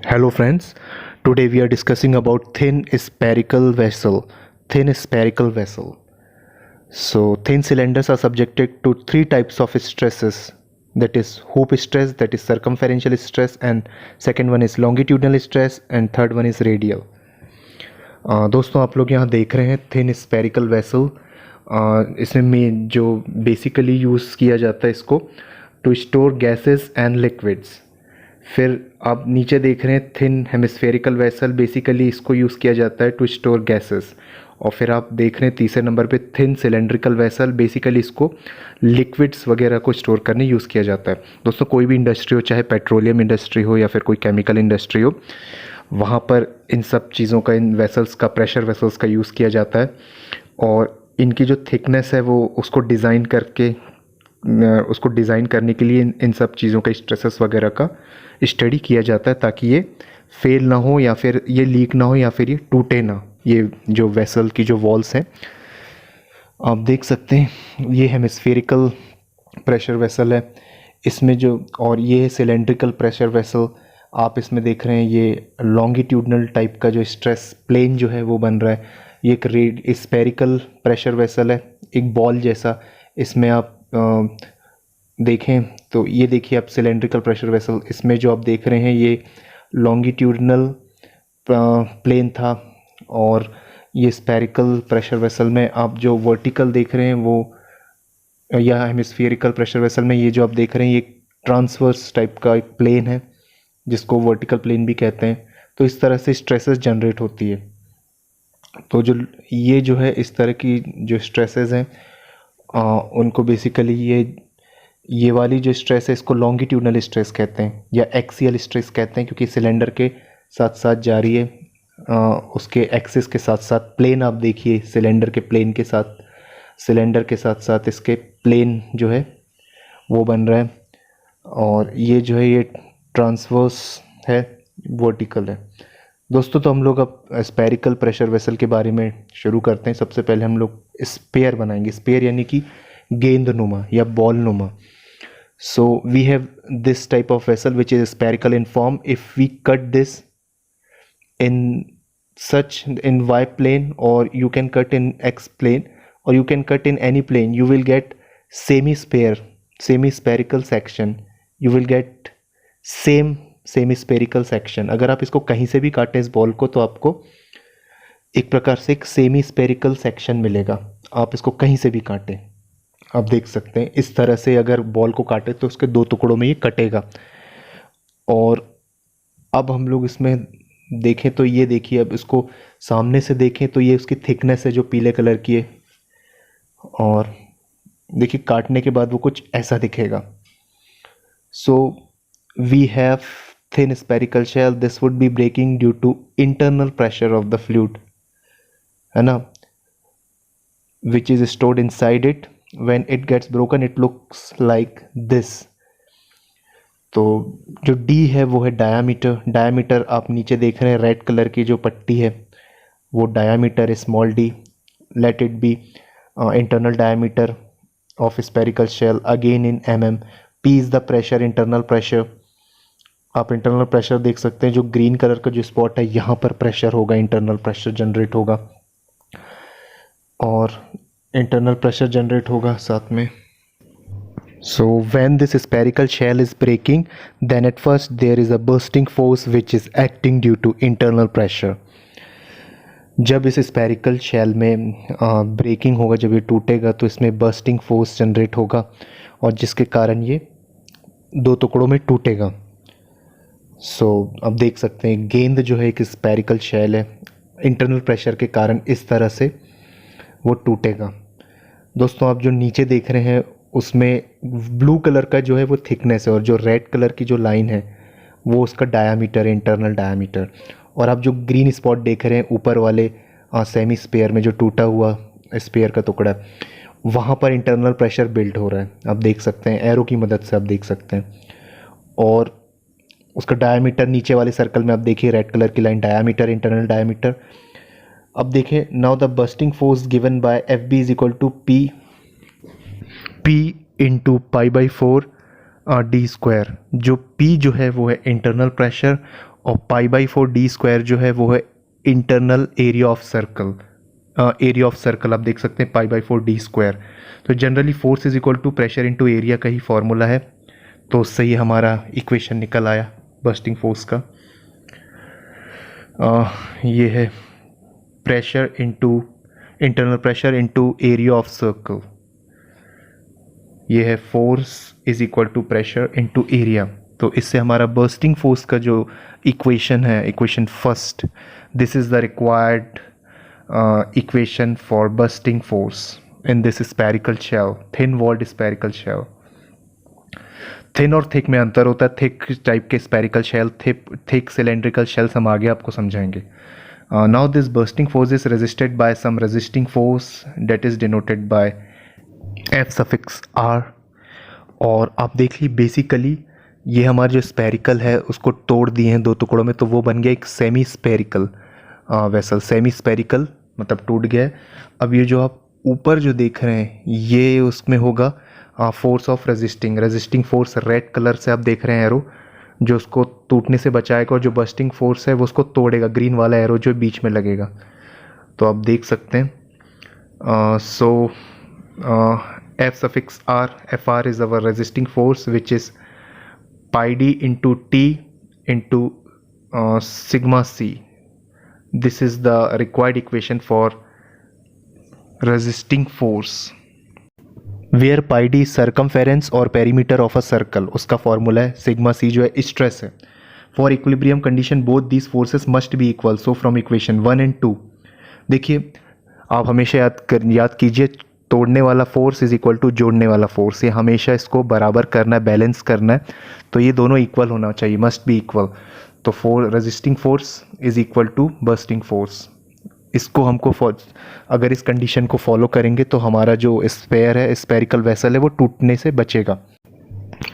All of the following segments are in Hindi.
Hello friends, today we are discussing about thin spherical vessel. Thin spherical vessel. So thin cylinders are subjected to three types of stresses. That is hoop stress, that is circumferential stress, and second one is longitudinal stress, and third one is radial. दोस्तों आप लोग यहाँ देख रहे हैं थिन स्फेरिकल वेसल. इसमें जो बेसिकली यूज़ किया जाता है इसको to store gases and liquids. फिर आप नीचे देख रहे हैं थिन हेमिस्फेरिकल वेसल, बेसिकली इसको यूज़ किया जाता है टू स्टोर गैसेस. और फिर आप देख रहे हैं तीसरे नंबर पे थिन सिलेंड्रिकल वेसल, बेसिकली इसको लिक्विड्स वगैरह को स्टोर करने यूज़ किया जाता है. दोस्तों कोई भी इंडस्ट्री हो, चाहे पेट्रोलियम इंडस्ट्री हो या फिर कोई केमिकल इंडस्ट्री हो, वहाँ पर इन सब चीज़ों का, इन वेसल्स का, प्रेशर वेसल्स का यूज़ किया जाता है. और इनकी जो थिकनेस है वो उसको डिज़ाइन करने के लिए इन सब चीज़ों का स्ट्रेसेस वगैरह का स्टडी किया जाता है, ताकि ये फेल ना हो या फिर ये लीक ना हो या फिर ये टूटे ना. ये जो वेसल की जो वॉल्स हैं आप देख सकते हैं, ये हेमिस्फेरिकल प्रेशर वेसल है इसमें जो, और ये है सिलेंड्रिकल प्रेशर वेसल. आप इसमें देख रहे हैं ये लॉन्गिट्यूडनल टाइप का जो स्ट्रेस प्लेन जो है वो बन रहा है. ये एक स्फेरिकल प्रेशर वेसल है, एक बॉल जैसा. इसमें आप देखें तो ये देखिए आप सिलेंड्रिकल प्रेशर वेसल, इसमें जो आप देख रहे हैं ये लॉन्गिट्यूडनल प्लेन था. और ये स्फेरिकल प्रेशर वेसल में आप जो वर्टिकल देख रहे हैं वो, या हेमिस्फेरिकल प्रेशर वेसल में ये जो आप देख रहे हैं ये ट्रांसवर्स टाइप का एक प्लेन है जिसको वर्टिकल प्लेन भी कहते हैं. तो इस तरह से स्ट्रेसेस जनरेट होती है. तो जो ये जो है इस तरह की जो स्ट्रेसेस हैं उनको बेसिकली ये वाली जो स्ट्रेस है इसको लॉन्गिट्यूडनल स्ट्रेस कहते हैं या एक्सियल स्ट्रेस कहते हैं, क्योंकि सिलेंडर के साथ साथ जा रही है. उसके एक्सिस के साथ साथ प्लेन आप देखिए, सिलेंडर के प्लेन के साथ, सिलेंडर के साथ साथ इसके प्लेन जो है वो बन रहा है. और ये जो है ये ट्रांसवर्स है, वर्टिकल है. दोस्तों तो हम लोग अब स्फेरिकल प्रेशर वेसल के बारे में शुरू करते हैं. सबसे पहले हम लोग स्पेयर बनाएंगे. स्पेयर यानी कि गेंदनुमा या बॉल नुमा. So we have this type of vessel which is spherical in form. If we cut this in y plane, or you can cut in x plane, or you can cut in any plane, you will get semi-spherical section. You will get same semi-spherical section. अगर आप इसको कहीं से भी काटें इस बॉल को तो आपको एक प्रकार से एक सेमी स्पेरिकल सेक्शन मिलेगा. आप इसको कहीं से भी काटें, आप देख सकते हैं इस तरह से अगर बॉल को काटे तो उसके दो टुकड़ों में ये कटेगा. और अब हम लोग इसमें देखें तो ये देखिए, अब इसको सामने से देखें तो ये उसकी थिकनेस है जो पीले कलर की है. और देखिए काटने के बाद वो कुछ ऐसा दिखेगा. So we have thin spherical shell. This would be breaking due to internal pressure of the fluid, है ना, which is stored inside it. When it gets broken it looks like this. तो जो D है वो है डायामीटर. आप नीचे देख रहे हैं रेड कलर की जो पट्टी है वो डायामीटर है, small d. Let it be internal diameter of spherical shell, again in mm. P is the pressure, internal pressure. आप इंटरनल प्रेशर देख सकते हैं, जो ग्रीन कलर का जो स्पॉट है यहाँ पर प्रेशर होगा, इंटरनल प्रेशर जनरेट होगा. और इंटरनल प्रेशर जनरेट होगा साथ में. So when this spherical shell is breaking, then at first there is a bursting force which is acting due to internal pressure. जब इस स्पेरिकल शेल में ब्रेकिंग होगा, जब ये टूटेगा तो इसमें बर्स्टिंग फोर्स जनरेट होगा और जिसके कारण ये दो टुकड़ों में टूटेगा. सो अब देख सकते हैं गेंद जो है एक स्पेरिकल शेल है, इंटरनल प्रेशर के कारण इस तरह से वो टूटेगा. दोस्तों आप जो नीचे देख रहे हैं उसमें ब्लू कलर का जो है वो थिकनेस है, और जो रेड कलर की जो लाइन है वो उसका डायामीटर है, इंटरनल डायामीटर. और आप जो ग्रीन स्पॉट देख रहे हैं ऊपर वाले सेमी स्पेयर में जो टूटा हुआ स्पेयर का टुकड़ा, वहाँ पर इंटरनल प्रेशर बिल्ड हो रहा है. आप देख सकते हैं एरो की मदद से आप देख सकते हैं. और उसका डायामीटर नीचे वाले सर्कल में आप देखिए रेड कलर की लाइन, डायामीटर, इंटरनल डायामीटर. अब देखिए now the bursting force given by FB is equal to P into pi by 4 D square. जो P जो है वो है इंटरनल प्रेशर और पाई बाई 4 डी स्क्वायर जो है वो है internal area of circle. Area of circle आप देख सकते हैं पाई बाई 4 डी स्क्वायर। तो generally force is equal to pressure into area का ही फॉर्मूला है, तो उससे ही हमारा इक्वेशन निकल आया बर्स्टिंग फोर्स का। ये है pressure into internal pressure into area of circle. ये है force is equal to pressure into area. तो इससे हमारा बर्स्टिंग फोर्स का जो इक्वेशन है, equation first, this is the required equation for bursting force in this spherical shell, thin walled spherical shell. Thin और थिक में अंतर होता है। थिक टाइप के spherical shell, thick cylindrical shells हम आगे आपको समझाएंगे। Now this bursting force is resisted by some resisting force that is denoted by F(R). और आप देख ली बेसिकली ये हमारा जो स्फेरिकल है उसको तोड़ दिए हैं दो टुकड़ों में, तो वो बन गया एक semi spherical vessel. Semi spherical मतलब टूट गया है। अब ये जो आप ऊपर जो देख रहे हैं ये उसमें होगा force of resisting force, red colour से आप देख रहे हैं एरो, जो उसको टूटने से बचाएगा, और जो बर्स्टिंग फोर्स है वो उसको तोड़ेगा, ग्रीन वाला एरो जो बीच में लगेगा। तो आप देख सकते हैं। सो F(R) is our resisting force, which is pi d into T into sigma C. This is the required equation for resisting force, where pi d is circumference or perimeter of a circle. उसका फॉर्मूला है sigma C जो है स्ट्रेस है। For equilibrium condition both these forces must be equal. So from equation 1 and 2 देखिए, आप हमेशा याद कीजिए, तोड़ने वाला फोर्स इज इक्वल टू जोड़ने वाला फोर्स। ये हमेशा इसको बराबर करना है, बैलेंस करना है, तो ये दोनों इक्वल होना चाहिए, मस्ट बी इक्वल। तो resisting force is equal to bursting force. इसको हमको अगर इस कंडीशन को फॉलो करेंगे तो हमारा जो स्फेयर है, स्फेरिकल वेसल है, वो टूटने से बचेगा।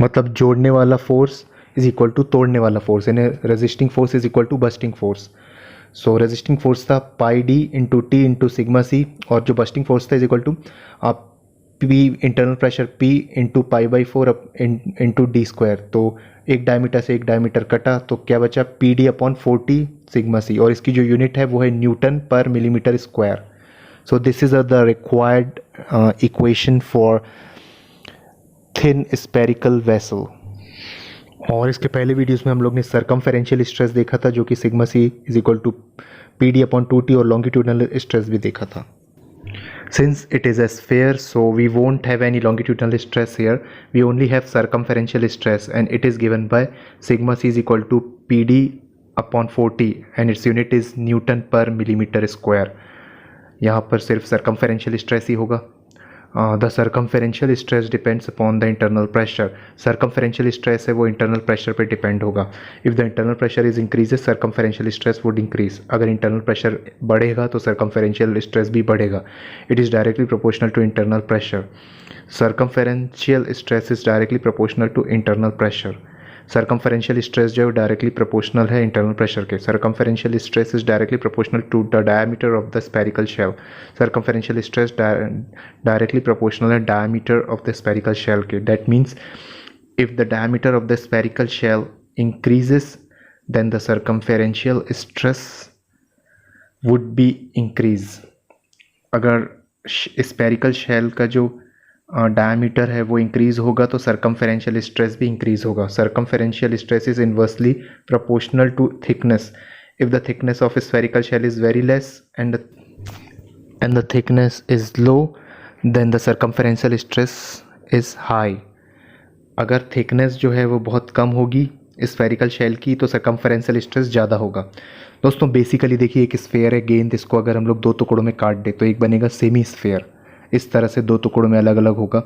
मतलब जोड़ने वाला फोर्स इज इक्वल टू तोड़ने वाला फोर्स, यानी resisting force is equal to bursting force. So resisting force था pi D into T into sigma C, और जो बर्स्टिंग फोर्स था इज इक्वल टू आप P internal pressure P into pi by 4 into D square. तो एक डायमीटर से एक डायमीटर कटा तो क्या बचा, P D upon 40 sigma C, और इसकी जो यूनिट है वो है newton per millimetre square. So this is the required equation for thin spherical vessel. और इसके पहले वीडियोस में हम लोग ने सरकमफेरेंशियल स्ट्रेस देखा था, जो कि sigma C is equal to P D upon 2T, और लॉन्गिट्यूडनल स्ट्रेस भी देखा था। Since it is a sphere, so we won't have any longitudinal stress here, we only have circumferential stress, and it is given by sigma C is equal to P D upon 40, and its unit is newton per millimetre square. यहाँ पर सिर्फ सरकमफेरेंशियल स्ट्रेस ही होगा। The circumferential stress depends upon the internal pressure. Circumferential stress है वो इंटरनल प्रेशर पे डिपेंड होगा। If the internal pressure is increases, circumferential stress would increase. अगर इंटरनल प्रेशर बढ़ेगा तो सरकमफेरेंशियल स्ट्रेस भी बढ़ेगा। It is directly proportional to internal pressure. Circumferential stress is directly proportional to internal pressure. Circumferential stress जो है डायरेक्टली प्रोपोर्शनल है इंटरनल प्रेशर के। Circumferential stress is directly proportional to the diameter of the spherical shell. सरकमफेरेंशियल stress directly proportional है diameter of the spherical shell के। That means if the diameter of the spherical shell increases then the circumferential stress would be increase. अगर स्फेरिकल शेल का जो डायमीटर है वो इंक्रीज होगा तो सरकमफेरेंशियल स्ट्रेस भी इंक्रीज होगा। Circumferential stress is inversely proportional to thickness. If the thickness of spherical shell is very less and the thickness is low, then the circumferential stress is high. अगर थिकनेस जो है वो बहुत कम होगी स्फेरिकल शेल की तो सरकमफेरेंशियल स्ट्रेस ज़्यादा होगा। दोस्तों बेसिकली देखिए, एक स्फेयर है गेंद, इसको अगर हम लोग दो टुकड़ों में काट दे तो एक बनेगा सेमी स्फेयर। इस तरह से दो टुकड़ों में अलग अलग होगा।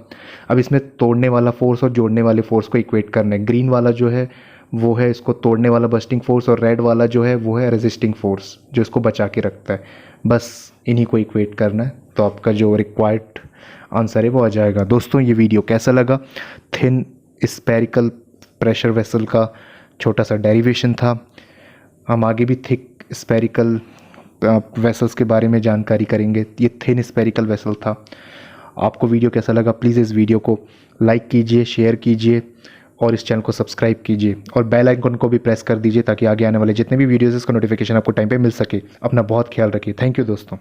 अब इसमें तोड़ने वाला फोर्स और जोड़ने वाले फोर्स को इक्वेट करना है। ग्रीन वाला जो है वो है इसको तोड़ने वाला बर्स्टिंग फोर्स, और रेड वाला जो है वो है रेजिस्टिंग फोर्स जो इसको बचा के रखता है। बस इन्हीं को इक्वेट करना है तो आपका जो रिक्वायर्ड आंसर है वो आ जाएगा। दोस्तों ये वीडियो कैसा लगा? थिन स्फेरिकल प्रेशर वेसल का छोटा सा डेरिवेशन था। हम आगे भी थिक स्फेरिकल वेसल्स के बारे में जानकारी करेंगे। ये थिन स्फेरिकल वेसल था। आपको वीडियो कैसा लगा? प्लीज़ इस वीडियो को लाइक कीजिए, शेयर कीजिए और इस चैनल को सब्सक्राइब कीजिए और बेल आइकन को भी प्रेस कर दीजिए ताकि आगे आने वाले जितने भी वीडियोज़ इसका नोटिफिकेशन आपको टाइम पे मिल सके। अपना बहुत ख्याल रखिए। थैंक यू दोस्तों।